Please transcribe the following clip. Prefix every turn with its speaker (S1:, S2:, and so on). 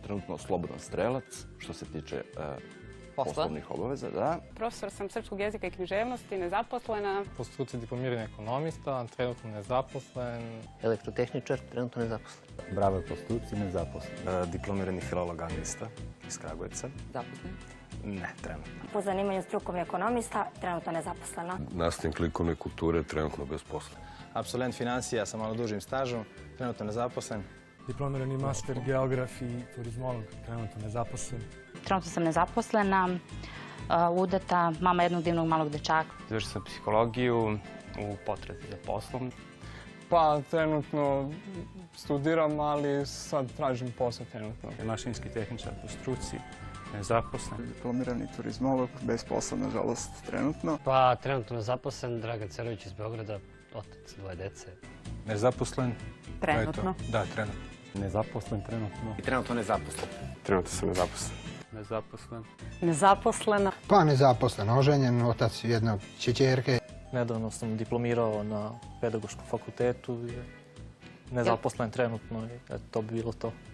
S1: trenutno slobodan strelac što se tiče poslovnih obaveza. Da.
S2: Profesor sam srpskog jezika i književnosti, nezaposlena.
S3: Po struci diplomirani ekonomista, trenutno nezaposlen.
S4: Elektrotehničar, trenutno nezaposlen.
S5: Bravar po struci, nezaposlen.
S6: Diplomirani filolog anglista iz Kragujevca.
S7: Zaposlen?
S6: Ne, trenutno.
S8: Po zanimanju strukovni ekonomista, trenutno nezaposlena.
S9: Nastavnik likovne kulture, trenutno bez posla.
S10: Apsolvent financija sa malo dužim stažom, trenutno nezaposlen.
S11: Diplomirani master geograf i turizmolog, trenutno nezaposlen.
S12: Trenutno sam nezaposlena, udata, mama jednog divnog malog dečaka.
S13: Završio sam psihologiju u potrazi za poslom.
S3: Pa trenutno studiram, ali sad tražim posao trenutno.
S13: Mašinski tehničar po struci, nezaposlen.
S14: Diplomirani turizmolog, bez posla, nažalost, trenutno.
S15: Pa trenutno nezaposlen, Dragan Cerović iz Beograda, otac dvoje dece.
S5: Nezaposlen.
S7: Trenutno?
S5: Da, trenutno. Nezaposlen, trenutno.
S4: I trenutno nezaposlen.
S6: Trenutno sam nezaposlen.
S13: Nezaposlen.
S7: Nezaposlena?
S16: Pa nezaposlen, oženjen, otac jednog ćerke.
S17: Nedavno sam diplomirao na pedagoškom fakultetu. Nezaposlen trenutno, to bi bilo to.